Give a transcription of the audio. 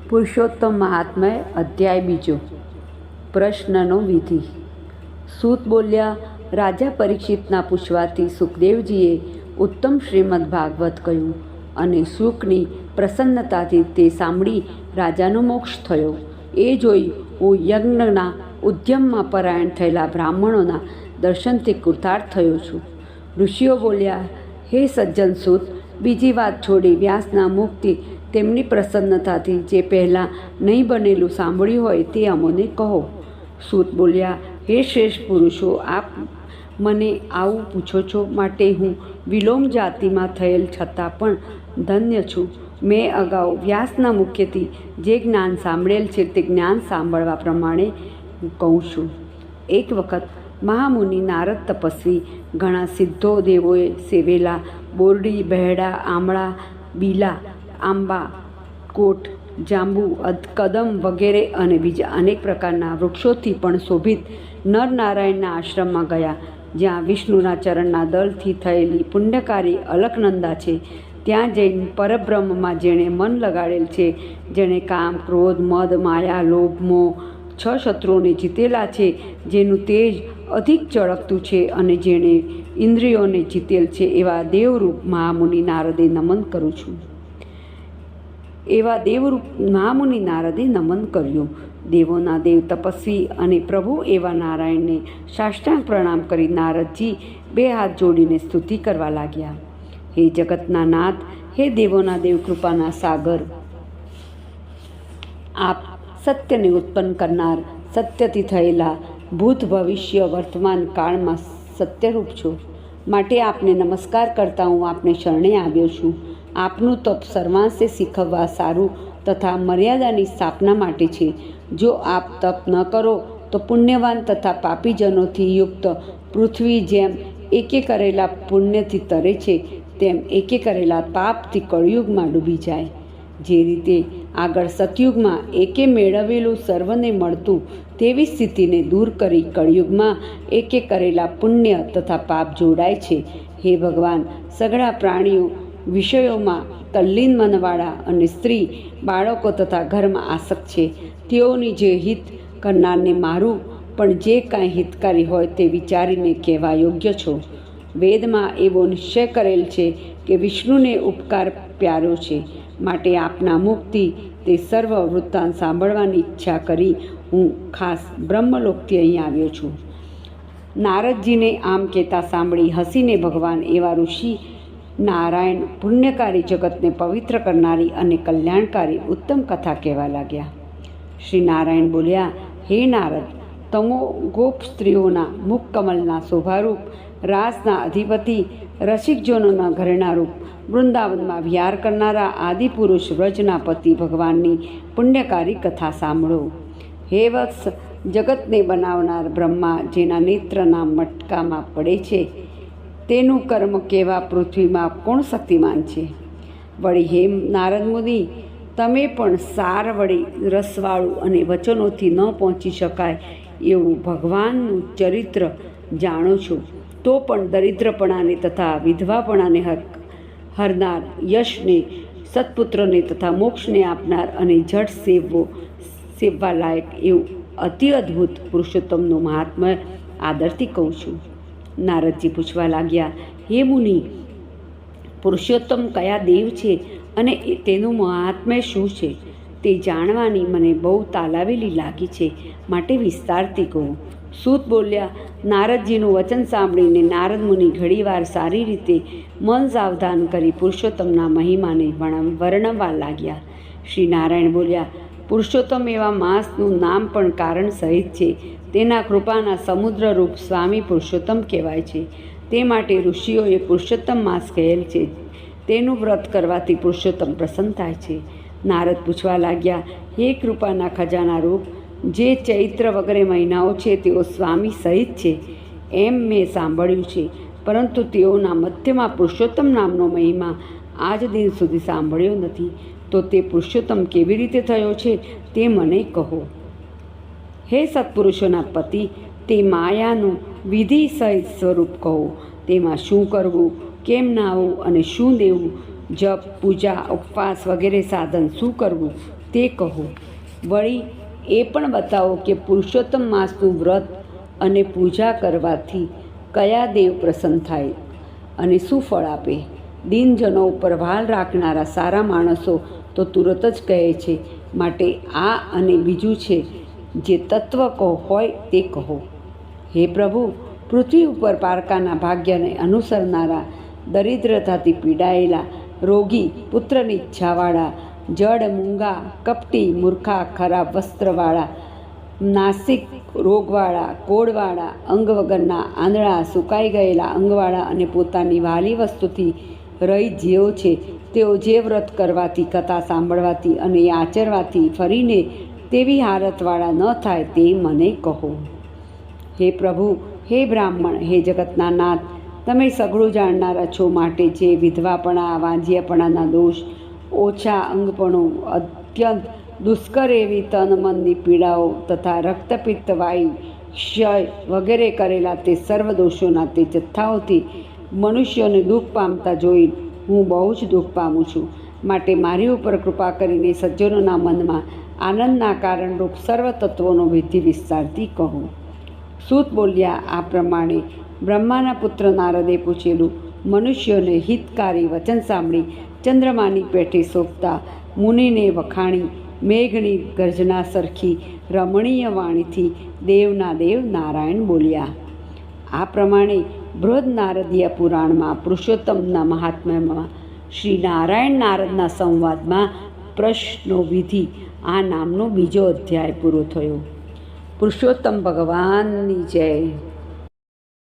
પુરુષોત્તમ મહાત્મય અધ્યાય બીજો. પ્રશ્નનો વિધિ. સૂત બોલ્યા, રાજા પરીક્ષિતના પૂછવાથી સુખદેવજીએ ઉત્તમ શ્રીમદ ભાગવત કહ્યું અને શુકની પ્રસન્નતાથી તે સાંભળી રાજાનો મોક્ષ થયો. એ જોઈ હું યજ્ઞના ઉદ્યમમાં પરાયણ થયેલા બ્રાહ્મણોના દર્શનથી કૃતાર્થ થયો છું. ઋષિઓ બોલ્યા, હે સજ્જન સૂત, બીજી વાત છોડી વ્યાસના મુખથી તેમની પ્રસન્નતાથી જે પહેલાં નહીં બનેલું સાંભળ્યું હોય તે અમોને કહો. સૂત બોલ્યા, હે શ્રેષ્ઠ પુરુષો, આપ મને આવું પૂછો છો માટે હું વિલોમ જાતિમાં થયેલ છતાં પણ ધન્ય છું. મેં અગાઉ વ્યાસના મુખ્યથી જે જ્ઞાન સાંભળેલ છે તે જ્ઞાન સાંભળવા પ્રમાણે હું કહું છું. એક વખત મહામુનિ નારદ તપસ્વી ઘણા સિદ્ધો દેવોએ સેવેલા બોરડી, બહેડા, આમળા, બીલા, આંબા, કોટ, જાંબુ, કદમ વગેરે અને બીજા અનેક પ્રકારના વૃક્ષોથી પણ શોભિત નરનારાયણના આશ્રમમાં ગયા. જ્યાં વિષ્ણુના ચરણના દળથી થયેલી પુણ્યકારી અલકનંદા છે, ત્યાં જઈને પરબ્રહ્મમાં જેણે મન લગાડેલ છે, જેણે કામ, ક્રોધ, મદ, માયા, લોભ, મોહ 6 શત્રુઓને જીતેલા છે, જેનું તેજ અધિક ચળકતું છે અને જેણે ઇન્દ્રિયોને જીતેલ છે, એવા દેવરૂપ મહામુનિ નારદે નમન કરું છું. એવા દેવરૂપ મહામુનિ નારદે નમન કર્યું. દેવોના દેવ, તપસ્વી અને પ્રભુ એવા નારાયણને સાષ્ટાંગ પ્રણામ કરી નારદજી 2 હાથ જોડીને સ્તુતિ કરવા લાગ્યા. હે જગતના નાથ, હે દેવોના દેવ, કૃપાના સાગર, આપ સત્યને ઉત્પન્ન કરનાર, સત્યથી થયેલા ભૂત, ભવિષ્ય, વર્તમાન કાળમાં સત્યરૂપ છો. માટે આપને નમસ્કાર કરતા હું આપને શરણે આવ્યો છું. આપનું તપ સર્વાંશે શીખવવા સારું તથા મર્યાદાની સ્થાપના માટે છે. જો આપ તપ ન કરો તો પુણ્યવાન તથા પાપીજનોથી યુક્ત પૃથ્વી જેમ એકે કરેલા પુણ્યથી તરે છે, તેમ એકે કરેલા પાપથી કળિયુગમાં ડૂબી જાય. જે રીતે આગળ સતયુગમાં એકે મેળવેલું સર્વને મળતું તેવી સ્થિતિને દૂર કરી કળિયુગમાં એકે કરેલા પુણ્ય તથા પાપ જોડાય છે. હે ભગવાન, સઘળા પ્રાણીઓ વિષયોમાં તલ્લીન મનવાળા અને સ્ત્રી, બાળકો તથા ઘરમાં આસક્ત છે. તેઓની જે હિત કરનારને મારું પણ જે કાંઈ હિતકારી હોય તે વિચારીને કહેવા યોગ્ય છો. વેદમાં એવો નિશ્ચય કરેલ છે કે વિષ્ણુને ઉપકાર પ્યારો છે. માટે આપના મુખથી તે સર્વ વૃત્તાંત સાંભળવાની ઈચ્છા કરી હું ખાસ બ્રહ્મલોકથી અહીં આવ્યો છું. નારદજીને આમ કહેતા સાંભળી હસીને ભગવાન એવા ઋષિ નારાયણ પુણ્યકારી જગતને પવિત્ર કરનારી અને કલ્યાણકારી ઉત્તમ કથા કહેવા લાગ્યા. શ્રી નારાયણ બોલ્યા, હે નારદ, તમો ગોપ સ્ત્રીઓના મુખકમલના શોભારૂપ, રાસના અધિપતિ, રસિકજનોના ઘરેણારૂપ, વૃંદાવનમાં વિહાર કરનારા આદિપુરુષ વ્રજના પતિ ભગવાનની પુણ્યકારી કથા સાંભળો. હે વત્સ, જગતને બનાવનાર બ્રહ્મા જેના નેત્રના મટકામાં પડે છે, તેનું કર્મ કેવા પૃથ્વીમાં કોણ શક્તિમાન છે? વળી હે નારદ મુનિ, તમે પણ સાર વળી રસવાળું અને વચનોથી ન પહોંચી શકાય એવું ભગવાનનું ચરિત્ર જાણો છો, તો પણ દરિદ્રપણાને તથા વિધવાપણાને હરનાર, યશને, સત્પુત્રને તથા મોક્ષને આપનાર અને જડ સેવવા લાયક એવું અતિ અદ્ભુત પુરુષોત્તમનું મહાત્મ્ય આદરથી કહું છું. નારદજી પૂછવા લાગ્યા, હે મુનિ, પુરુષોત્તમ કયા દેવ છે અને તેનું મહાત્મ્ય શું છે તે જાણવાની મને બહુ તાલાવેલી લાગી છે, માટે વિસ્તારથી કહું. સૂત બોલ્યા, નારદજીનું વચન સાંભળીને નારદ મુનિ ઘણીવાર સારી રીતે મન સાવધાન કરી પુરુષોત્તમના મહિમાને વર્ણવવા લાગ્યા. શ્રી નારાયણ બોલ્યા, પુરુષોત્તમ એવા માસનું નામ પણ કારણ સહિત છે. તેના કૃપાના સમુદ્રરૂપ સ્વામી પુરુષોત્તમ કહેવાય છે. તે માટે ઋષિઓએ પુરુષોત્તમ માસ કહેલ છે. તેનું વ્રત કરવાથી પુરુષોત્તમ પ્રસન્ન થાય છે. નારદ પૂછવા લાગ્યા, હે કૃપાના ખજાના રૂપ, જે ચૈત્ર વગેરે મહિનાઓ છે તેઓ સ્વામી સહિત છે એમ મેં સાંભળ્યું છે, પરંતુ તેઓના મધ્યમાં પુરુષોત્તમ નામનો મહિમા આજ દિન સુધી સાંભળ્યો નથી. તો તે પુરુષોત્તમ કેવી રીતે થયો છે તે મને કહો. હે સત્પુરુષોના પતિ, તે માયાનું વિધિ સહિત સ્વરૂપ કહો. તેમાં શું કરવું, કેમ નાહવું અને શું દેવું, જપ, પૂજા, ઉપવાસ વગેરે સાધન શું કરવું તે કહો. વળી એ પણ બતાવો કે પુરુષોત્તમ માસનું વ્રત અને પૂજા કરવાથી કયા દેવ પ્રસન્ન થાય અને શું ફળ આપે. દિનજનો ઉપર ભાલ રાખનારા સારા માણસો તો તુરત જ કહે છે, માટે આ અને બીજું છે, જે તત્વ કહો હોય તે કહો. હે પ્રભુ, પૃથ્વી ઉપર પારકાના ભાગ્યને અનુસરનારા, દરિદ્રતાથી પીડાયેલા, રોગી, પુત્રની ઈચ્છાવાળા, જડ, મૂંગા, કપટી, મૂર્ખા, ખરાબ વસ્ત્રવાળા, નાસિક રોગવાળા, કોળવાળા, અંગ વગરના, આંધળા, સુકાઈ ગયેલા અંગવાળા અને પોતાની વાલી વસ્તુથી રહી જેઓ છે, તેઓ જે વ્રત કરવાથી, કથા સાંભળવાથી અને આચરવાથી ફરીને તેવી હાલતવાળા ન થાય તે મને કહો. હે પ્રભુ, હે બ્રાહ્મણ, હે જગતના નાથ, તમે સઘળું જાણનારા છો, માટે જે વિધવાપણા, વાંજિયાપણાના દોષ, ઓછા અંગપણું, અત્યંત દુષ્કર એવી તન મનની પીડાઓ તથા રક્તપિત્ત, વાયુ, ક્ષય વગેરે કરેલા તે સર્વ દોષોના તે જથ્થાઓથી મનુષ્યોને દુઃખ પામતા જોઈ હું બહુ જ દુઃખ પામું છું. માટે મારી ઉપર કૃપા કરીને સજ્જનોના મનમાં આનંદના કારણરૂપ સર્વ તત્વોનો વિધિ વિસ્તારથી કહો. સૂત બોલ્યા. આ પ્રમાણે બ્રહ્માના પુત્ર નારદે પૂછેલું મનુષ્યોને હિતકારી વચન સાંભળી ચંદ્રમાની પેઠે શોભતા મુનિને વખાણી મેઘની ગર્જના સરખી રમણીય વાણીથી દેવના દેવ નારાયણ બોલ્યા. આ પ્રમાણે બૃહદ નારદીય પુરાણમાં પુરુષોત્તમના મહાત્મ્યમાં શ્રી નારાયણ નારદના સંવાદમાં પ્રશ્નો વિધિ આ નામનો બીજો અધ્યાય પૂરો થયો. પુરુષોત્તમ ભગવાનની જય.